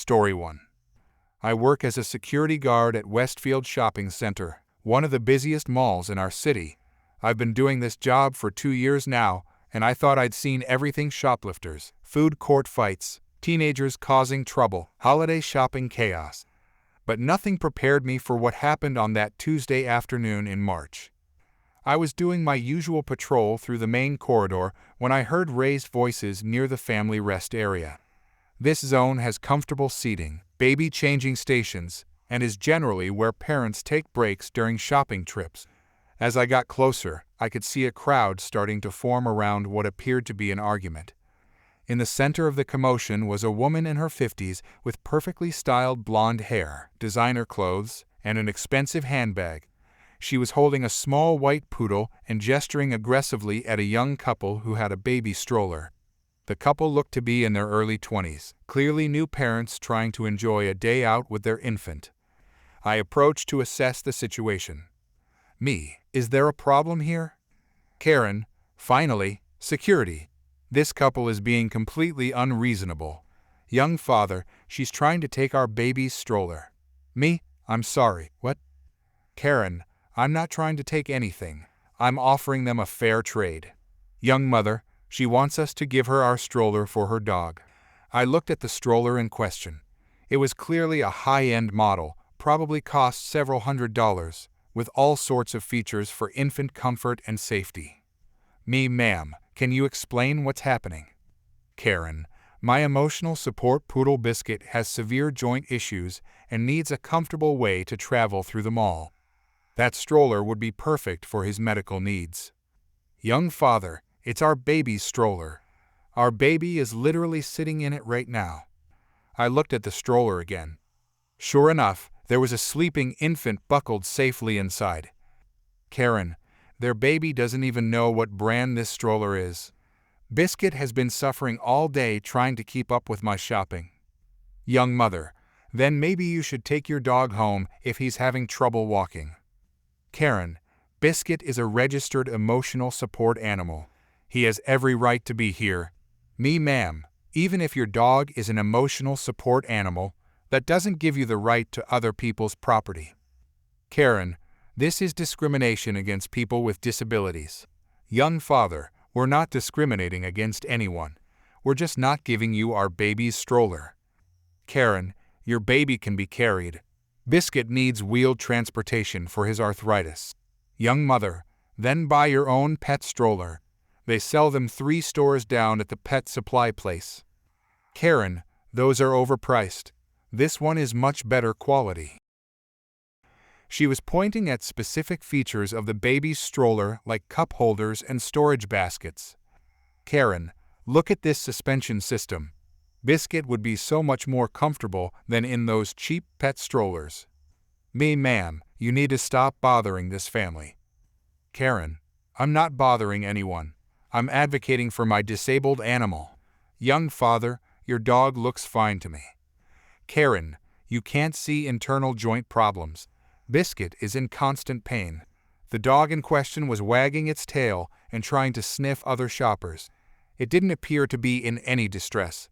Story 1. I work as a security guard at Westfield Shopping Center, one of the busiest malls in our city. I've been doing this job for 2 years now, and I thought I'd seen everything: shoplifters, food court fights, teenagers causing trouble, holiday shopping chaos. But nothing prepared me for what happened on that Tuesday afternoon in March. I was doing my usual patrol through the main corridor when I heard raised voices near the family rest area. This zone has comfortable seating, baby changing stations, and is generally where parents take breaks during shopping trips. As I got closer, I could see a crowd starting to form around what appeared to be an argument. In the center of the commotion was a woman in her 50s with perfectly styled blonde hair, designer clothes, and an expensive handbag. She was holding a small white poodle and gesturing aggressively at a young couple who had a baby stroller. The couple looked to be in their early 20s, clearly new parents trying to enjoy a day out with their infant. I approached to assess the situation. Me, is there a problem here? Karen, finally, security. This couple is being completely unreasonable. Young father, she's trying to take our baby's stroller. Me, I'm sorry, what? Karen, I'm not trying to take anything. I'm offering them a fair trade. Young mother, she wants us to give her our stroller for her dog. I looked at the stroller in question. It was clearly a high-end model, probably cost several $100s, with all sorts of features for infant comfort and safety. Me, ma'am, can you explain what's happening? Karen, my emotional support poodle Biscuit has severe joint issues and needs a comfortable way to travel through the mall. That stroller would be perfect for his medical needs. Young father, it's our baby's stroller. Our baby is literally sitting in it right now. I looked at the stroller again. Sure enough, there was a sleeping infant buckled safely inside. Karen, their baby doesn't even know what brand this stroller is. Biscuit has been suffering all day trying to keep up with my shopping. Young mother, then maybe you should take your dog home if he's having trouble walking. Karen, Biscuit is a registered emotional support animal. He has every right to be here. Me, ma'am, even if your dog is an emotional support animal, that doesn't give you the right to other people's property. Karen, this is discrimination against people with disabilities. Young father, we're not discriminating against anyone. We're just not giving you our baby's stroller. Karen, your baby can be carried. Biscuit needs wheeled transportation for his arthritis. Young mother, then buy your own pet stroller. They sell them 3 stores down at the pet supply place. Karen, those are overpriced. This one is much better quality. She was pointing at specific features of the baby's stroller like cup holders and storage baskets. Karen, look at this suspension system. Biscuit would be so much more comfortable than in those cheap pet strollers. Me, ma'am, you need to stop bothering this family. Karen, I'm not bothering anyone. I'm advocating for my disabled animal. Young father, your dog looks fine to me. Karen, you can't see internal joint problems. Biscuit is in constant pain. The dog in question was wagging its tail and trying to sniff other shoppers. It didn't appear to be in any distress.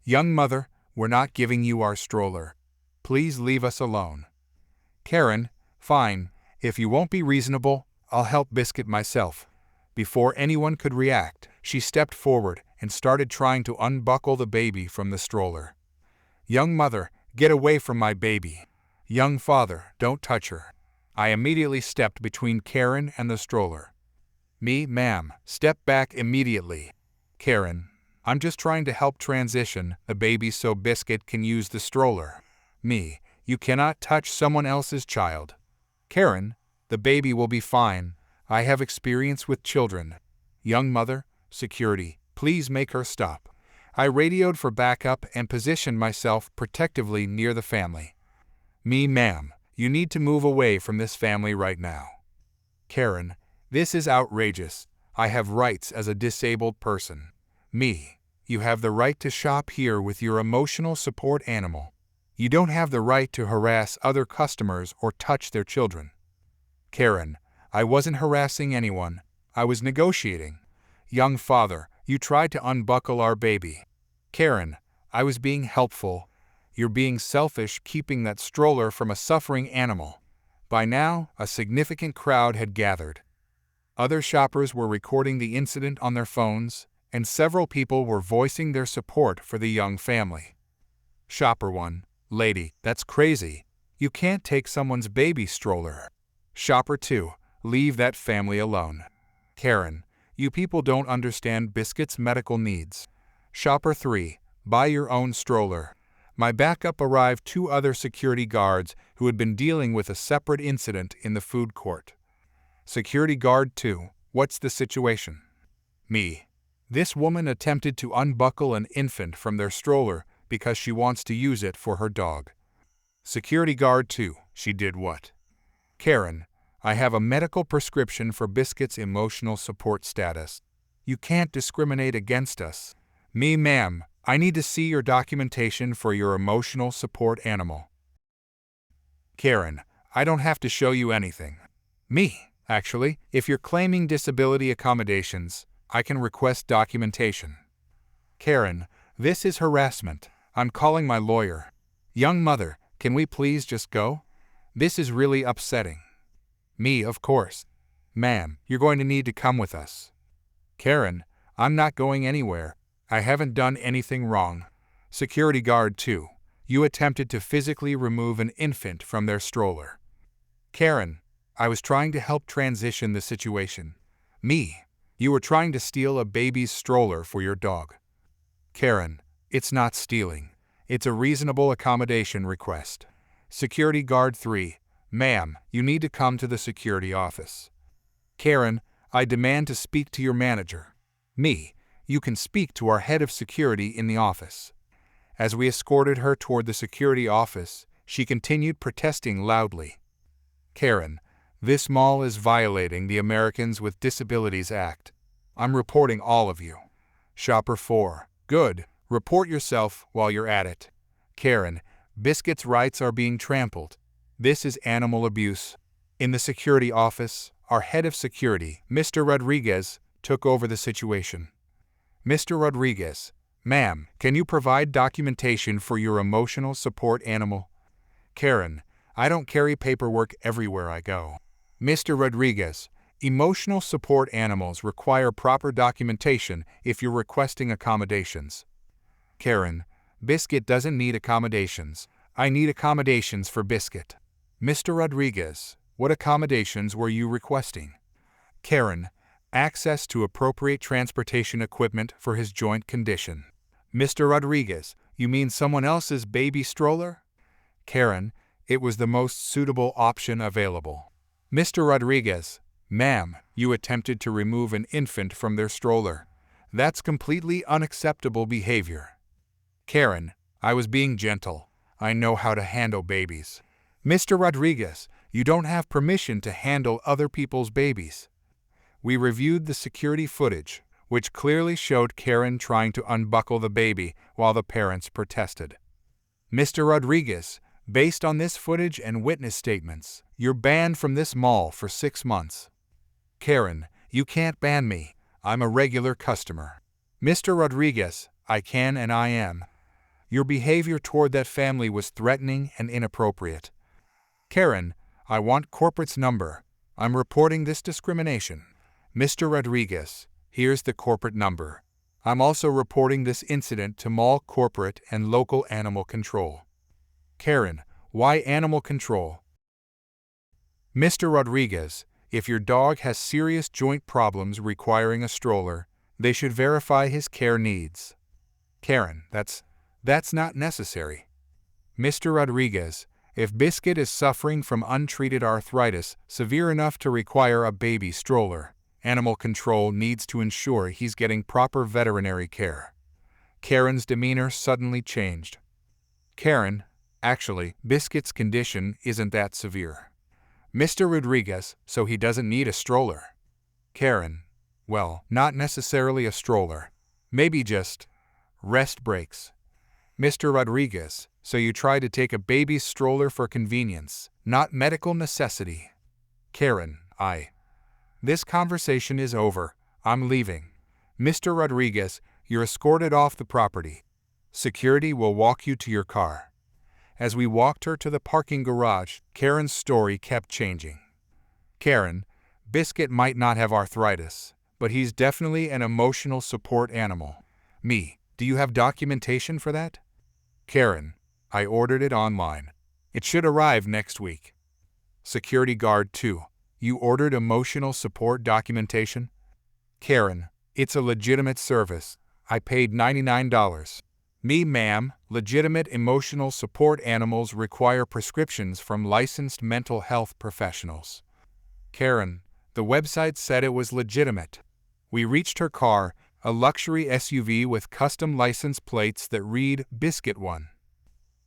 Young mother, we're not giving you our stroller. Please leave us alone. Karen, fine. If you won't be reasonable, I'll help Biscuit myself. Before anyone could react, she stepped forward and started trying to unbuckle the baby from the stroller. Young mother, get away from my baby. Young father, don't touch her. I immediately stepped between Karen and the stroller. Me, ma'am, step back immediately. Karen, I'm just trying to help transition the baby so Biscuit can use the stroller. Me, you cannot touch someone else's child. Karen, the baby will be fine. I have experience with children. Young mother, security, please make her stop. I radioed for backup and positioned myself protectively near the family. Me, ma'am, you need to move away from this family right now. Karen, this is outrageous. I have rights as a disabled person. Me, you have the right to shop here with your emotional support animal. You don't have the right to harass other customers or touch their children. Karen, I wasn't harassing anyone. I was negotiating. Young father, you tried to unbuckle our baby. Karen, I was being helpful. You're being selfish keeping that stroller from a suffering animal. By now, a significant crowd had gathered. Other shoppers were recording the incident on their phones, and several people were voicing their support for the young family. Shopper 1. Lady, that's crazy. You can't take someone's baby stroller. Shopper 2. Leave that family alone. Karen, you people don't understand Biscuit's medical needs. Shopper 3. Buy your own stroller. My backup arrived 2 other security guards who had been dealing with a separate incident in the food court. Security guard 2. What's the situation? Me. This woman attempted to unbuckle an infant from their stroller because she wants to use it for her dog. Security guard 2. She did what? Karen, I have a medical prescription for Biscuit's emotional support status. You can't discriminate against us. Me, ma'am, I need to see your documentation for your emotional support animal. Karen, I don't have to show you anything. Me, actually, if you're claiming disability accommodations, I can request documentation. Karen, this is harassment. I'm calling my lawyer. Young mother, can we please just go? This is really upsetting. Me, of course. Ma'am, you're going to need to come with us. Karen, I'm not going anywhere. I haven't done anything wrong. Security guard 2. You attempted to physically remove an infant from their stroller. Karen, I was trying to help transition the situation. Me, you were trying to steal a baby's stroller for your dog. Karen, it's not stealing. It's a reasonable accommodation request. Security guard 3. Ma'am, you need to come to the security office. Karen, I demand to speak to your manager. Me, you can speak to our head of security in the office. As we escorted her toward the security office, she continued protesting loudly. Karen, this mall is violating the Americans with Disabilities Act. I'm reporting all of you. Shopper 4. Good. Report yourself while you're at it. Karen, Biscuit's rights are being trampled. This is animal abuse. In the security office, our head of security, Mr. Rodriguez, took over the situation. Mr. Rodriguez, ma'am, can you provide documentation for your emotional support animal? Karen, I don't carry paperwork everywhere I go. Mr. Rodriguez, emotional support animals require proper documentation if you're requesting accommodations. Karen, Biscuit doesn't need accommodations. I need accommodations for Biscuit. Mr. Rodriguez, what accommodations were you requesting? Karen, access to appropriate transportation equipment for his joint condition. Mr. Rodriguez, you mean someone else's baby stroller? Karen, it was the most suitable option available. Mr. Rodriguez, ma'am, you attempted to remove an infant from their stroller. That's completely unacceptable behavior. Karen, I was being gentle. I know how to handle babies. Mr. Rodriguez, you don't have permission to handle other people's babies. We reviewed the security footage, which clearly showed Karen trying to unbuckle the baby while the parents protested. Mr. Rodriguez, based on this footage and witness statements, you're banned from this mall for 6 months. Karen, you can't ban me. I'm a regular customer. Mr. Rodriguez, I can and I am. Your behavior toward that family was threatening and inappropriate. Karen, I want corporate's number. I'm reporting this discrimination. Mr. Rodriguez, here's the corporate number. I'm also reporting this incident to mall corporate and local animal control. Karen, why animal control? Mr. Rodriguez, if your dog has serious joint problems requiring a stroller, they should verify his care needs. Karen, that's not necessary. Mr. Rodriguez, if Biscuit is suffering from untreated arthritis severe enough to require a baby stroller, animal control needs to ensure he's getting proper veterinary care. Karen's demeanor suddenly changed. Karen, actually, Biscuit's condition isn't that severe. Mr. Rodriguez, so he doesn't need a stroller. Karen, well, not necessarily a stroller. Maybe just rest breaks. Mr. Rodriguez, so you try to take a baby's stroller for convenience, not medical necessity. Karen, This conversation is over. I'm leaving. Mr. Rodriguez, you're escorted off the property. Security will walk you to your car. As we walked her to the parking garage, Karen's story kept changing. Karen, Biscuit might not have arthritis, but he's definitely an emotional support animal. Me, do you have documentation for that? Karen, I ordered it online. It should arrive next week. Security guard 2, you ordered emotional support documentation? Karen, it's a legitimate service. I paid $99. Me, ma'am, legitimate emotional support animals require prescriptions from licensed mental health professionals. Karen, the website said it was legitimate. We reached her car, a luxury SUV with custom license plates that read Biscuit 1.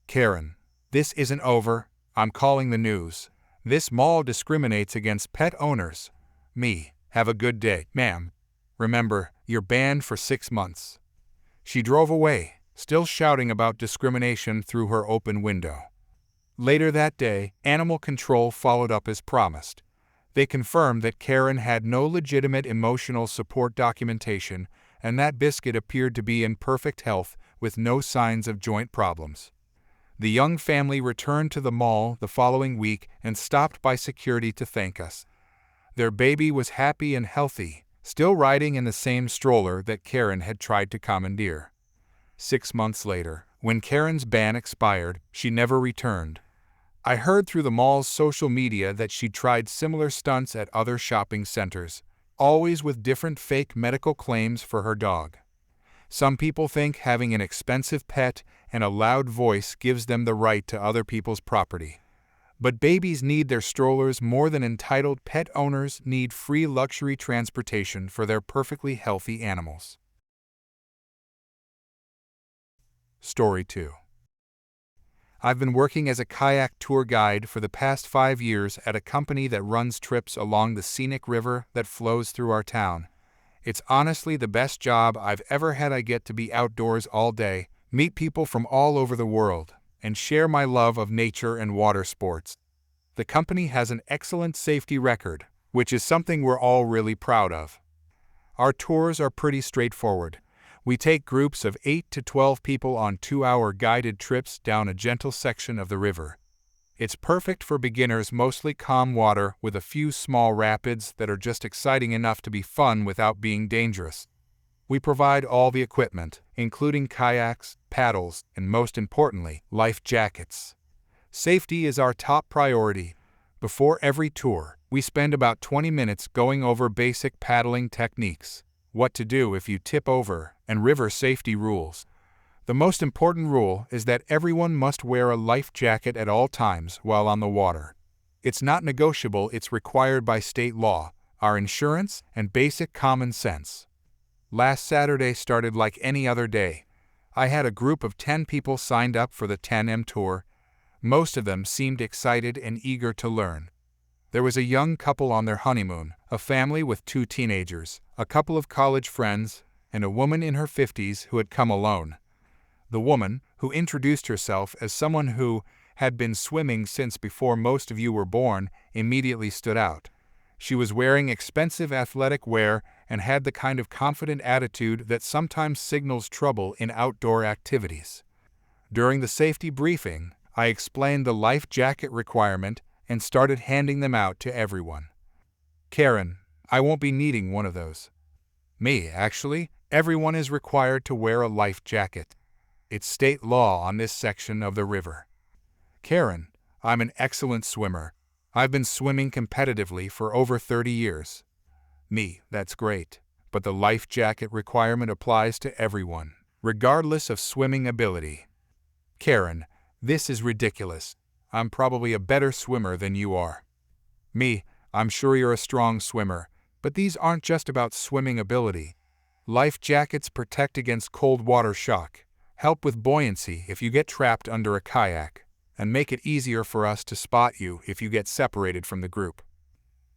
Karen, this isn't over. I'm calling the news. This mall discriminates against pet owners. Me, have a good day, ma'am. Remember, you're banned for 6 months. She drove away, still shouting about discrimination through her open window. Later that day, Animal Control followed up as promised. They confirmed that Karen had no legitimate emotional support documentation and that Biscuit appeared to be in perfect health with no signs of joint problems. The young family returned to the mall the following week and stopped by security to thank us. Their baby was happy and healthy, still riding in the same stroller that Karen had tried to commandeer. 6 months later, when Karen's ban expired, she never returned. I heard through the mall's social media that she'd tried similar stunts at other shopping centers, always with different fake medical claims for her dog. Some people think having an expensive pet and a loud voice gives them the right to other people's property. But babies need their strollers more than entitled pet owners need free luxury transportation for their perfectly healthy animals. Story 2. I've been working as a kayak tour guide for the past 5 years at a company that runs trips along the scenic river that flows through our town. It's honestly the best job I've ever had. I get to be outdoors all day, meet people from all over the world, and share my love of nature and water sports. The company has an excellent safety record, which is something we're all really proud of. Our tours are pretty straightforward. We take groups of 8 to 12 people on 2-hour guided trips down a gentle section of the river. It's perfect for beginners, mostly calm water with a few small rapids that are just exciting enough to be fun without being dangerous. We provide all the equipment, including kayaks, paddles, and most importantly, life jackets. Safety is our top priority. Before every tour, we spend about 20 minutes going over basic paddling techniques, what to do if you tip over, and river safety rules. The most important rule is that everyone must wear a life jacket at all times while on the water. It's not negotiable, it's required by state law, our insurance, and basic common sense. Last Saturday started like any other day. I had a group of 10 people signed up for the 10M tour. Most of them seemed excited and eager to learn. There was a young couple on their honeymoon, a family with 2 teenagers, a couple of college friends, and a woman in her 50s who had come alone. The woman, who introduced herself as someone who had been swimming since before most of you were born, immediately stood out. She was wearing expensive athletic wear and had the kind of confident attitude that sometimes signals trouble in outdoor activities. During the safety briefing, I explained the life jacket requirement and started handing them out to everyone. Karen, I won't be needing one of those. Me, actually, everyone is required to wear a life jacket. It's state law on this section of the river. Karen, I'm an excellent swimmer. I've been swimming competitively for over 30 years. Me, that's great, but the life jacket requirement applies to everyone, regardless of swimming ability. Karen, this is ridiculous. I'm probably a better swimmer than you are. Me, I'm sure you're a strong swimmer, but these aren't just about swimming ability. Life jackets protect against cold water shock, help with buoyancy if you get trapped under a kayak, and make it easier for us to spot you if you get separated from the group.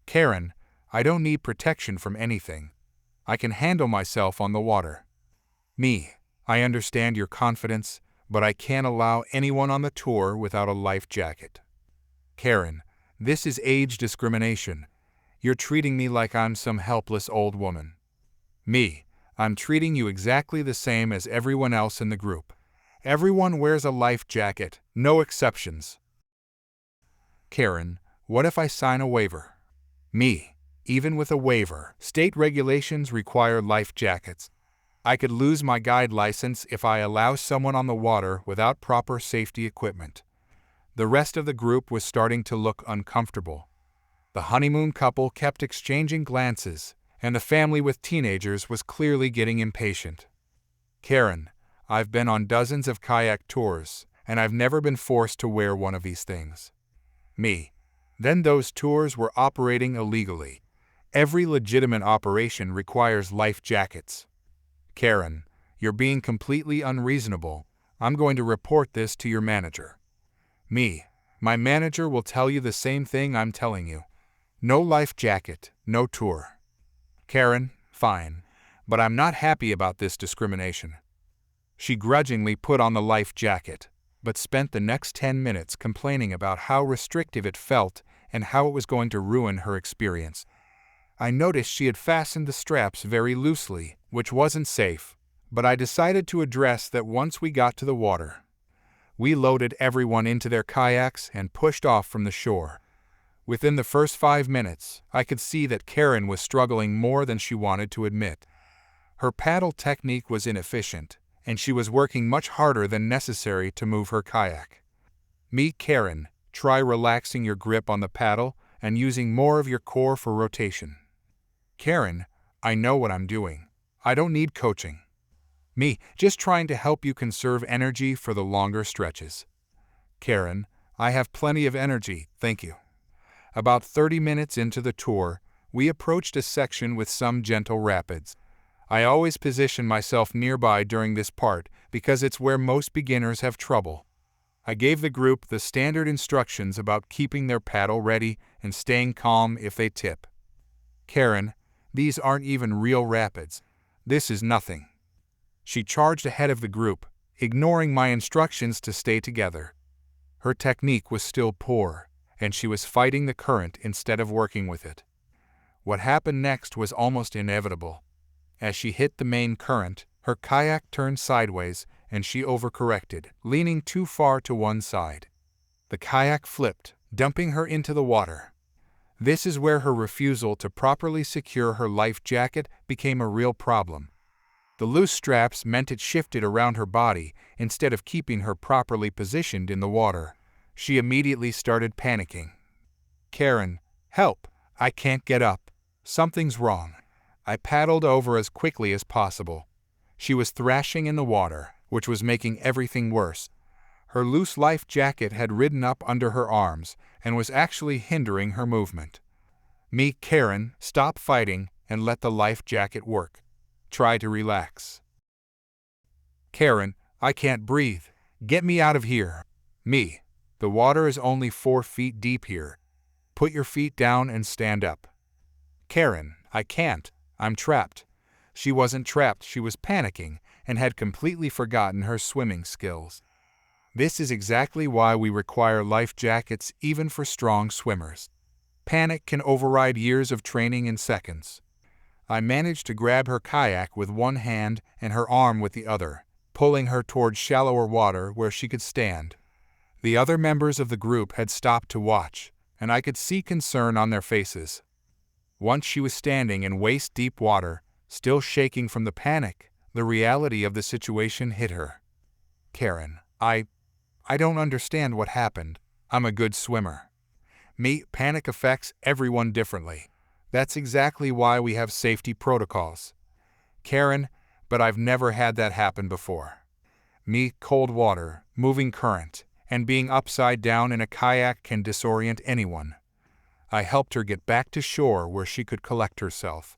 Karen, I don't need protection from anything. I can handle myself on the water. Me, I understand your confidence, but I can't allow anyone on the tour without a life jacket. Karen, this is age discrimination. You're treating me like I'm some helpless old woman. Me, I'm treating you exactly the same as everyone else in the group. Everyone wears a life jacket, no exceptions. Karen, what if I sign a waiver? Me, even with a waiver, state regulations require life jackets. I could lose my guide license if I allow someone on the water without proper safety equipment. The rest of the group was starting to look uncomfortable. The honeymoon couple kept exchanging glances, and the family with teenagers was clearly getting impatient. Karen, I've been on dozens of kayak tours, and I've never been forced to wear one of these things. Me. Then those tours were operating illegally. Every legitimate operation requires life jackets. Karen, you're being completely unreasonable. I'm going to report this to your manager. Me. My manager will tell you the same thing I'm telling you. No life jacket, no tour. Karen, fine. But I'm not happy about this discrimination. She grudgingly put on the life jacket, but spent the next 10 minutes complaining about how restrictive it felt and how it was going to ruin her experience. I noticed she had fastened the straps very loosely, which wasn't safe, but I decided to address that once we got to the water. We loaded everyone into their kayaks and pushed off from the shore. Within the first 5 minutes, I could see that Karen was struggling more than she wanted to admit. Her paddle technique was inefficient, and she was working much harder than necessary to move her kayak. Me, Karen, try relaxing your grip on the paddle and using more of your core for rotation. Karen, I know what I'm doing. I don't need coaching. Me, just trying to help you conserve energy for the longer stretches. Karen, I have plenty of energy, thank you. About 30 minutes into the tour, we approached a section with some gentle rapids. I always position myself nearby during this part because it's where most beginners have trouble. I gave the group the standard instructions about keeping their paddle ready and staying calm if they tip. Karen, these aren't even real rapids. This is nothing. She charged ahead of the group, ignoring my instructions to stay together. Her technique was still poor, and she was fighting the current instead of working with it. What happened next was almost inevitable. As she hit the main current, her kayak turned sideways and she overcorrected, leaning too far to one side. The kayak flipped, dumping her into the water. This is where her refusal to properly secure her life jacket became a real problem. The loose straps meant it shifted around her body instead of keeping her properly positioned in the water. She immediately started panicking. Karen, help! I can't get up. Something's wrong. I paddled over as quickly as possible. She was thrashing in the water, which was making everything worse. Her loose life jacket had ridden up under her arms and was actually hindering her movement. Me, Karen, stop fighting and let the life jacket work. Try to relax. Karen, I can't breathe. Get me out of here. Me, the water is only 4 feet deep here. Put your feet down and stand up. Karen, I can't. I'm trapped. She wasn't trapped, she was panicking and had completely forgotten her swimming skills. This is exactly why we require life jackets even for strong swimmers. Panic can override years of training in seconds. I managed to grab her kayak with one hand and her arm with the other, pulling her toward shallower water where she could stand. The other members of the group had stopped to watch, and I could see concern on their faces. Once she was standing in waist-deep water, still shaking from the panic, the reality of the situation hit her. Karen, I don't understand what happened. I'm a good swimmer. Me, panic affects everyone differently. That's exactly why we have safety protocols. Karen, but I've never had that happen before. Me, cold water, moving current, and being upside down in a kayak can disorient anyone. I helped her get back to shore where she could collect herself.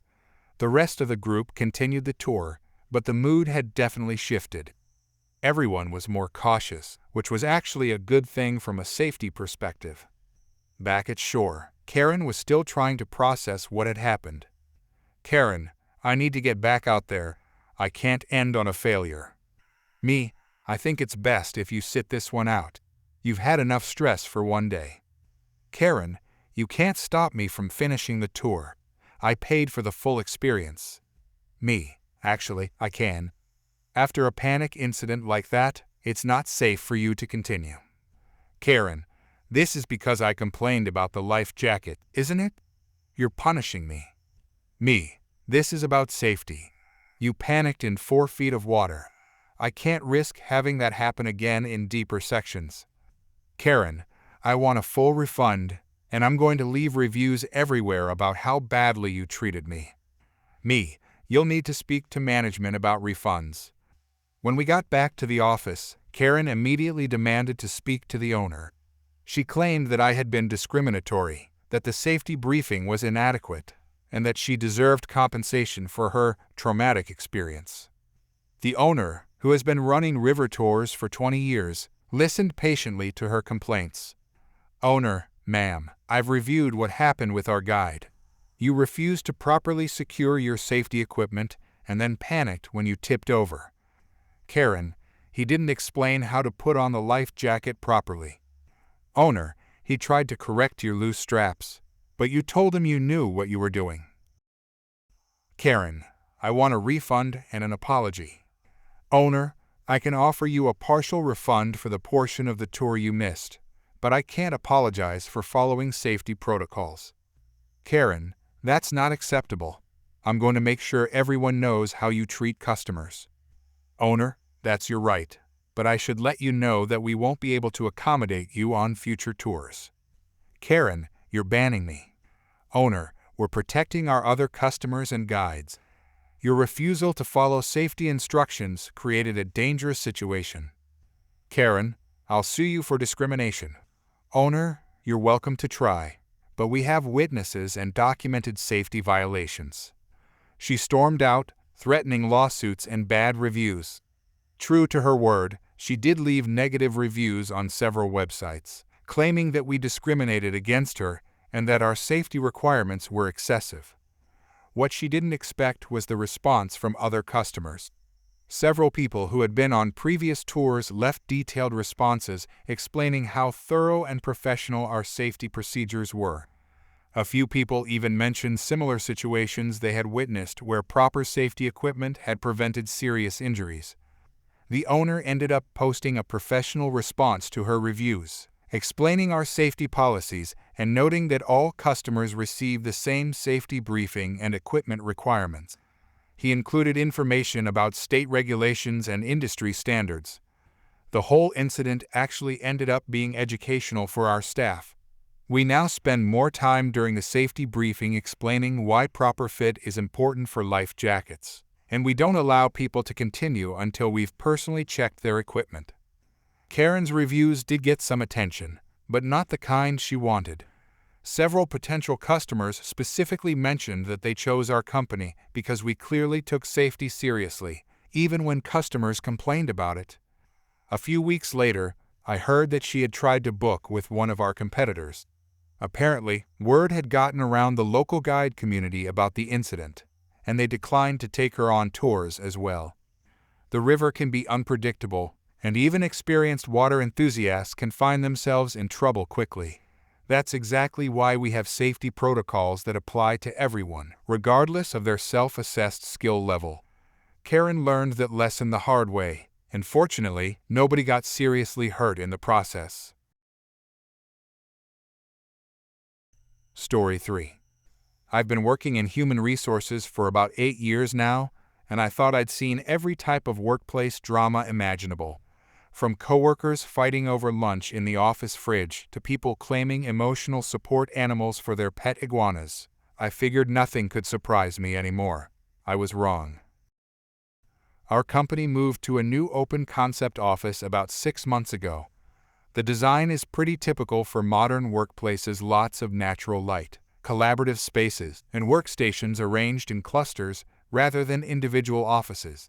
The rest of the group continued the tour, but the mood had definitely shifted. Everyone was more cautious, which was actually a good thing from a safety perspective. Back at shore, Karen was still trying to process what had happened. Karen, I need to get back out there. I can't end on a failure. Me, I think it's best if you sit this one out. You've had enough stress for one day. Karen, you can't stop me from finishing the tour. I paid for the full experience. Me, actually, I can. After a panic incident like that, It's not safe for you to continue. Karen, this is because I complained about the life jacket, isn't it? You're punishing me. Me, this is about safety. You panicked in 4 feet of water. I can't risk having that happen again in deeper sections. Karen, I want a full refund, and I'm going to leave reviews everywhere about how badly you treated me. Me, you'll need to speak to management about refunds. When we got back to the office, Karen immediately demanded to speak to the owner. She claimed that I had been discriminatory, that the safety briefing was inadequate, and that she deserved compensation for her traumatic experience. The owner, who has been running river tours for 20 years, listened patiently to her complaints. Owner, ma'am, I've reviewed what happened with our guide. You refused to properly secure your safety equipment and then panicked when you tipped over. Karen, he didn't explain how to put on the life jacket properly. Owner, he tried to correct your loose straps, but you told him you knew what you were doing. Karen, I want a refund and an apology. Owner, I can offer you a partial refund for the portion of the tour you missed, but I can't apologize for following safety protocols. Karen, that's not acceptable. I'm going to make sure everyone knows how you treat customers. Owner, that's your right, but I should let you know that we won't be able to accommodate you on future tours. Karen, you're banning me. Owner, we're protecting our other customers and guides. Your refusal to follow safety instructions created a dangerous situation. Karen, I'll sue you for discrimination. Owner, you're welcome to try, but we have witnesses and documented safety violations. She stormed out, threatening lawsuits and bad reviews. True to her word, she did leave negative reviews on several websites, claiming that we discriminated against her and that our safety requirements were excessive. What she didn't expect was the response from other customers. Several people who had been on previous tours left detailed responses explaining how thorough and professional our safety procedures were. A few people even mentioned similar situations they had witnessed where proper safety equipment had prevented serious injuries. The owner ended up posting a professional response to her reviews, explaining our safety policies and noting that all customers receive the same safety briefing and equipment requirements. He included information about state regulations and industry standards. The whole incident actually ended up being educational for our staff. We now spend more time during the safety briefing explaining why proper fit is important for life jackets, and we don't allow people to continue until we've personally checked their equipment. Karen's reviews did get some attention, but not the kind she wanted. Several potential customers specifically mentioned that they chose our company because we clearly took safety seriously, even when customers complained about it. A few weeks later, I heard that she had tried to book with one of our competitors. Apparently, word had gotten around the local guide community about the incident, and they declined to take her on tours as well. The river can be unpredictable, and even experienced water enthusiasts can find themselves in trouble quickly. That's exactly why we have safety protocols that apply to everyone, regardless of their self-assessed skill level. Karen learned that lesson the hard way, and fortunately, nobody got seriously hurt in the process. Story 3. I've been working in human resources for about 8 years now, and I thought I'd seen every type of workplace drama imaginable. From coworkers fighting over lunch in the office fridge to people claiming emotional support animals for their pet iguanas, I figured nothing could surprise me anymore. I was wrong. Our company moved to a new open-concept office about 6 months ago. The design is pretty typical for modern workplaces: lots of natural light, collaborative spaces, and workstations arranged in clusters rather than individual offices.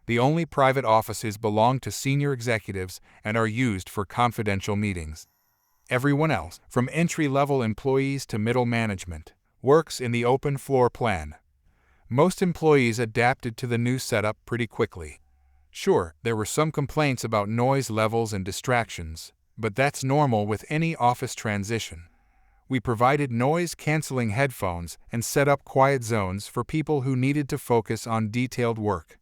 The only private offices belong to senior executives and are used for confidential meetings. Everyone else, from entry-level employees to middle management, works in the open floor plan. Most employees adapted to the new setup pretty quickly. Sure, there were some complaints about noise levels and distractions, but that's normal with any office transition. We provided noise-canceling headphones and set up quiet zones for people who needed to focus on detailed work.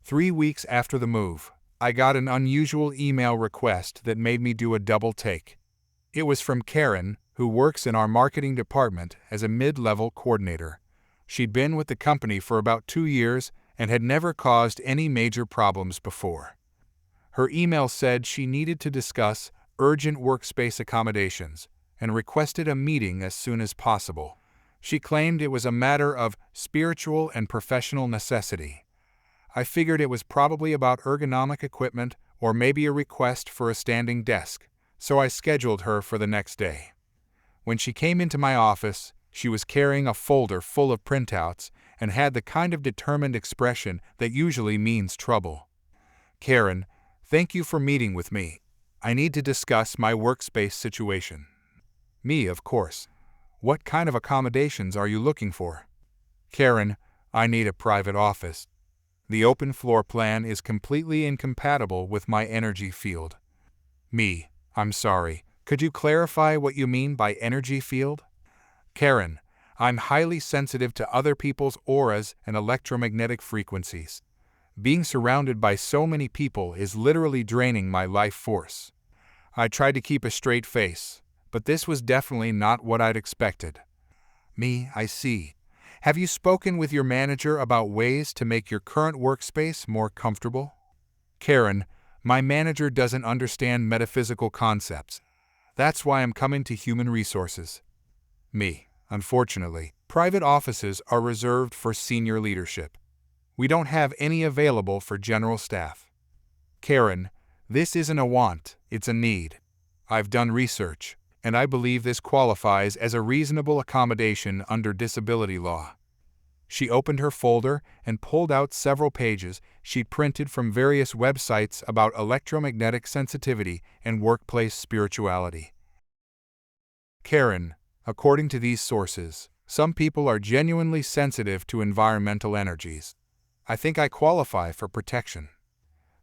3 weeks after the move, I got an unusual email request that made me do a double take. It was from Karen, who works in our marketing department as a mid-level coordinator. She'd been with the company for about 2 years and had never caused any major problems before. Her email said she needed to discuss urgent workspace accommodations and requested a meeting as soon as possible. She claimed it was a matter of spiritual and professional necessity. I figured it was probably about ergonomic equipment or maybe a request for a standing desk, so I scheduled her for the next day. When she came into my office, she was carrying a folder full of printouts and had the kind of determined expression that usually means trouble. "Karen, thank you for meeting with me. I need to discuss my workspace situation." Me, of course. "What kind of accommodations are you looking for?" "Karen, I need a private office. The open floor plan is completely incompatible with my energy field." Me, "I'm sorry. Could you clarify what you mean by energy field?" "Karen, I'm highly sensitive to other people's auras and electromagnetic frequencies. Being surrounded by so many people is literally draining my life force." I tried to keep a straight face, but this was definitely not what I'd expected. Me, "I see. Have you spoken with your manager about ways to make your current workspace more comfortable?" "Karen, my manager doesn't understand metaphysical concepts. That's why I'm coming to human resources." Me, "Unfortunately, private offices are reserved for senior leadership. We don't have any available for general staff." "Karen, this isn't a want, it's a need. I've done research, and I believe this qualifies as a reasonable accommodation under disability law." She opened her folder and pulled out several pages she'd printed from various websites about electromagnetic sensitivity and workplace spirituality. "Karen, according to these sources, some people are genuinely sensitive to environmental energies. I think I qualify for protection."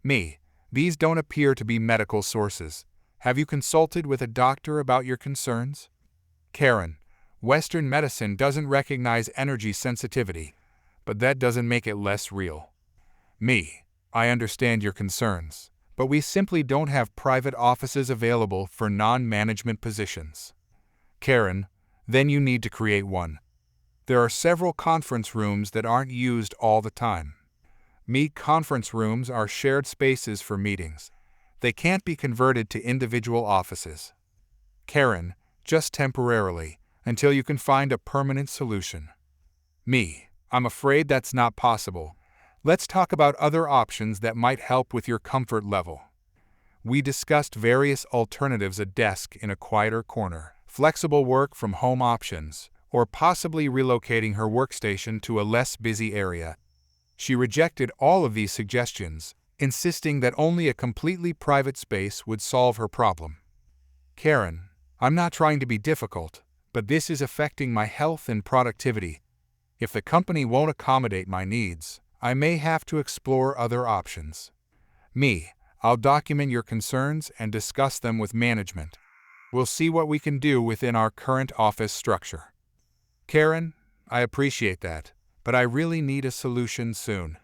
Me, "These don't appear to be medical sources. Have you consulted with a doctor about your concerns?" Karen, "Western medicine doesn't recognize energy sensitivity, but that doesn't make it less real." Me, "I understand your concerns, but we simply don't have private offices available for non-management positions." Karen, "Then you need to create one. There are several conference rooms that aren't used all the time." Me, "Conference rooms are shared spaces for meetings. They can't be converted to individual offices." Karen, "Just temporarily, until you can find a permanent solution." Me, "I'm afraid that's not possible. Let's talk about other options that might help with your comfort level." We discussed various alternatives: a desk in a quieter corner, flexible work from home options, or possibly relocating her workstation to a less busy area. She rejected all of these suggestions, insisting that only a completely private space would solve her problem. Karen, "I'm not trying to be difficult, but this is affecting my health and productivity. If the company won't accommodate my needs, I may have to explore other options." Me, "I'll document your concerns and discuss them with management. We'll see what we can do within our current office structure." Karen, "I appreciate that, but I really need a solution soon.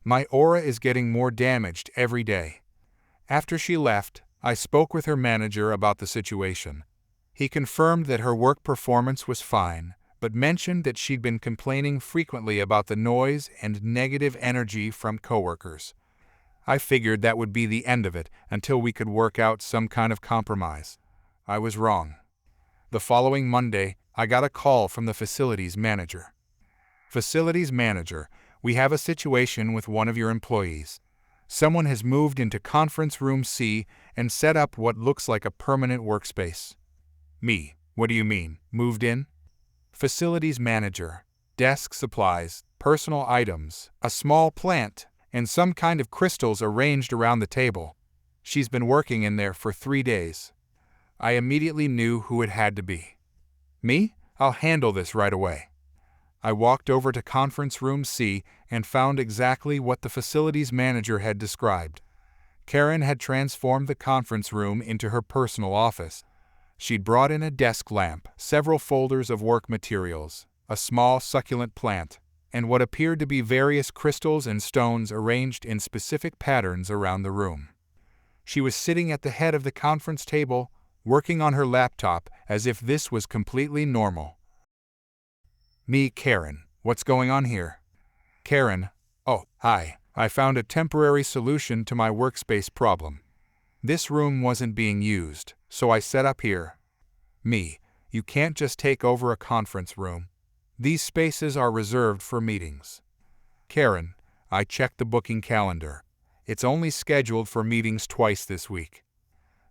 My aura is getting more damaged every day." After she left, I spoke with her manager about the situation. He confirmed that her work performance was fine, but mentioned that she'd been complaining frequently about the noise and negative energy from coworkers. I figured that would be the end of it until we could work out some kind of compromise. I was wrong. The following Monday, I got a call from the facilities manager. "Facilities manager, we have a situation with one of your employees. Someone has moved into conference room C and set up what looks like a permanent workspace." Me, "What do you mean, moved in?" Facilities manager, "Desk supplies, personal items, a small plant, and some kind of crystals arranged around the table. She's been working in there for 3 days." I immediately knew who it had to be. Me, "I'll handle this right away." I walked over to conference room C and found exactly what the facilities manager had described. Karen had transformed the conference room into her personal office. She'd brought in a desk lamp, several folders of work materials, a small succulent plant, and what appeared to be various crystals and stones arranged in specific patterns around the room. She was sitting at the head of the conference table, working on her laptop as if this was completely normal. Me, Karen, what's going on here? Karen, oh, hi, I found a temporary solution to my workspace problem. This room wasn't being used, so I set up here. Me, you can't just take over a conference room. These spaces are reserved for meetings. Karen, I checked the booking calendar. It's only scheduled for meetings twice this week.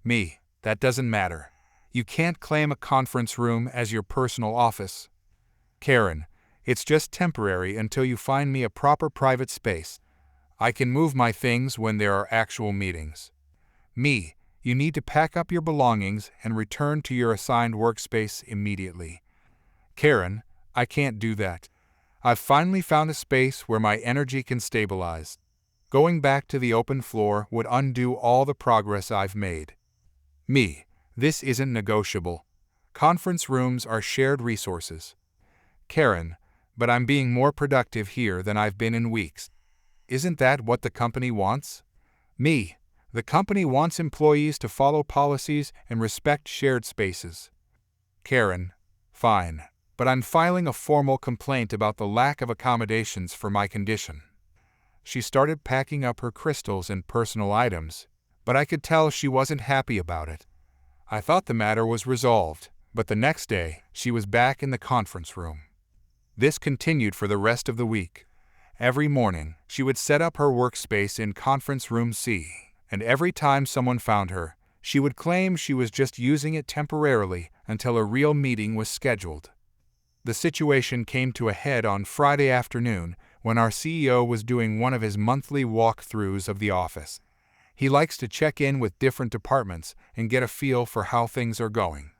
Me, that doesn't matter. You can't claim a conference room as your personal office. Karen, it's just temporary until you find me a proper private space. I can move my things when there are actual meetings. Me, you need to pack up your belongings and return to your assigned workspace immediately. Karen, I can't do that. I've finally found a space where my energy can stabilize. Going back to the open floor would undo all the progress I've made. Me, this isn't negotiable. Conference rooms are shared resources. Karen, but I'm being more productive here than I've been in weeks. Isn't that what the company wants? Me, the company wants employees to follow policies and respect shared spaces. Karen, fine, but I'm filing a formal complaint about the lack of accommodations for my condition. She started packing up her crystals and personal items, but I could tell she wasn't happy about it. I thought the matter was resolved, but the next day, she was back in the conference room. This continued for the rest of the week. Every morning, she would set up her workspace in Conference Room C, and every time someone found her, she would claim she was just using it temporarily until a real meeting was scheduled. The situation came to a head on Friday afternoon when our CEO was doing one of his monthly walkthroughs of the office. He likes to check in with different departments and get a feel for how things are going.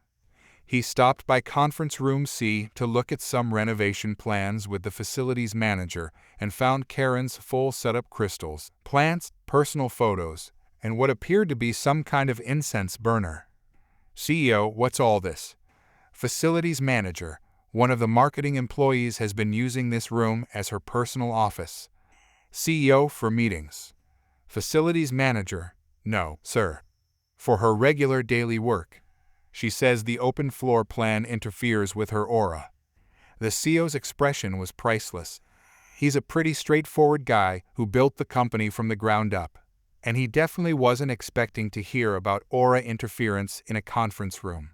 He stopped by Conference Room C to look at some renovation plans with the facilities manager and found Karen's full setup crystals, plants, personal photos, and what appeared to be some kind of incense burner. CEO, what's all this? Facilities manager, one of the marketing employees has been using this room as her personal office. CEO, for meetings. Facilities manager, no, sir. For her regular daily work. She says the open floor plan interferes with her aura. The CEO's expression was priceless. He's a pretty straightforward guy who built the company from the ground up, and he definitely wasn't expecting to hear about aura interference in a conference room.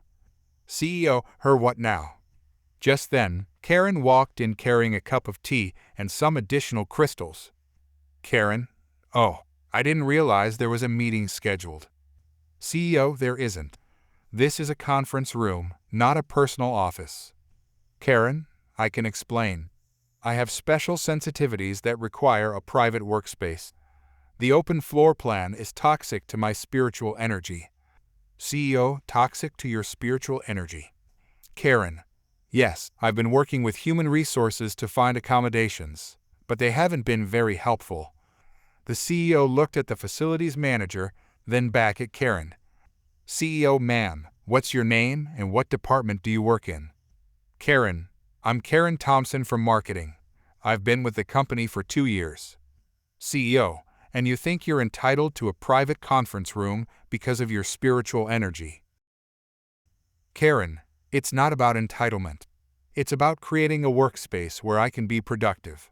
CEO, her what now? Just then, Karen walked in carrying a cup of tea and some additional crystals. Karen, oh, I didn't realize there was a meeting scheduled. CEO, there isn't. This is a conference room, not a personal office. Karen, I can explain. I have special sensitivities that require a private workspace. The open floor plan is toxic to my spiritual energy. CEO, toxic to your spiritual energy. Karen, yes, I've been working with human resources to find accommodations, but they haven't been very helpful. The CEO looked at the facilities manager, then back at Karen. CEO, ma'am, what's your name and what department do you work in? Karen, I'm Karen Thompson from marketing. I've been with the company for 2 years. CEO, and you think you're entitled to a private conference room because of your spiritual energy. Karen, it's not about entitlement. It's about creating a workspace where I can be productive.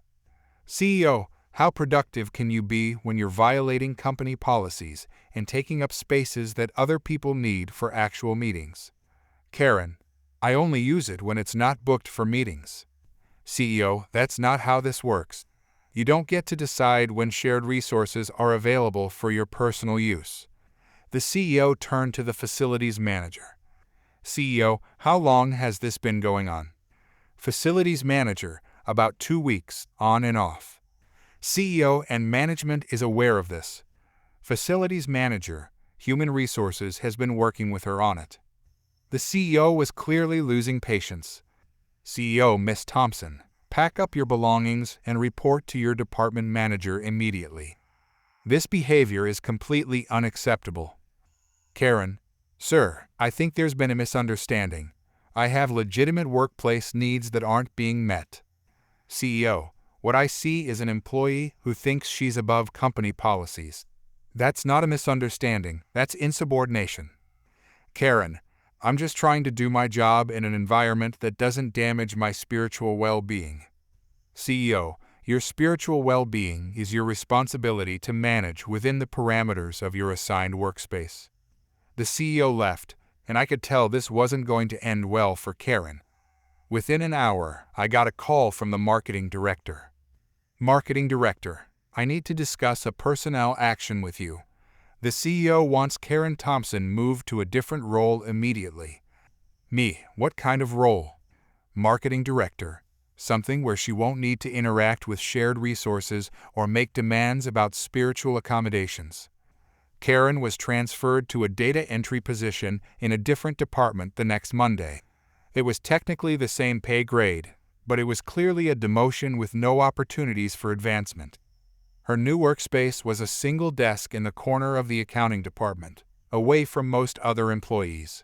CEO, how productive can you be when you're violating company policies and taking up spaces that other people need for actual meetings? Karen, I only use it when it's not booked for meetings. CEO, that's not how this works. You don't get to decide when shared resources are available for your personal use. The CEO turned to the facilities manager. CEO, how long has this been going on? Facilities manager, about 2 weeks, on and off. CEO and management is aware of this. Facilities manager, human resources, has been working with her on it. The CEO was clearly losing patience. CEO, Miss Thompson, pack up your belongings and report to your department manager immediately. This behavior is completely unacceptable. Karen, sir, I think there's been a misunderstanding. I have legitimate workplace needs that aren't being met. CEO, What I see is an employee who thinks she's above company policies. That's not a misunderstanding, that's insubordination. Karen, I'm just trying to do my job in an environment that doesn't damage my spiritual well-being. CEO, your spiritual well-being is your responsibility to manage within the parameters of your assigned workspace. The CEO left, and I could tell this wasn't going to end well for Karen. Within an hour, I got a call from the marketing director. Marketing director, I need to discuss a personnel action with you. The CEO wants Karen Thompson moved to a different role immediately. Me, what kind of role? Marketing director, something where she won't need to interact with shared resources or make demands about spiritual accommodations. Karen was transferred to a data entry position in a different department the next Monday. It was technically the same pay grade, but it was clearly a demotion with no opportunities for advancement. Her new workspace was a single desk in the corner of the accounting department, away from most other employees.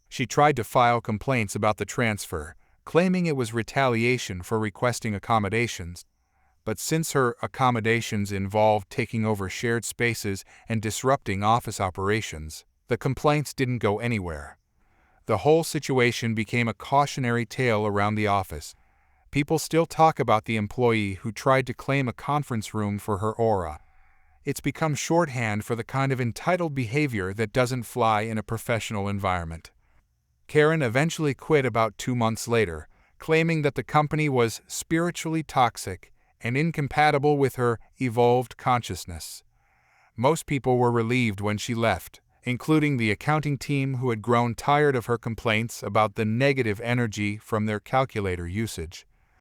She tried to file complaints about the transfer, claiming it was retaliation for requesting accommodations, but since her accommodations involved taking over shared spaces and disrupting office operations, the complaints didn't go anywhere. The whole situation became a cautionary tale around the office. People still talk about the employee who tried to claim a conference room for her aura. It's become shorthand for the kind of entitled behavior that doesn't fly in a professional environment. Karen eventually quit about 2 months later, claiming that the company was spiritually toxic and incompatible with her evolved consciousness. Most people were relieved when she left, including the accounting team who had grown tired of her complaints about the negative energy from their calculator usage.